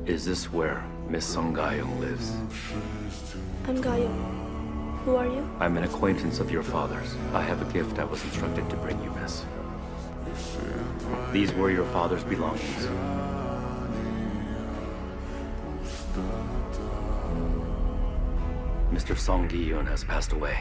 Is this where Miss Song Ga-young lives? I'm Ga-young. Who are you? I'm an acquaintance of your father's. I have a gift I was instructed to bring you, miss. These were your father's belongings. Mr. Song Gi-yoon has passed away.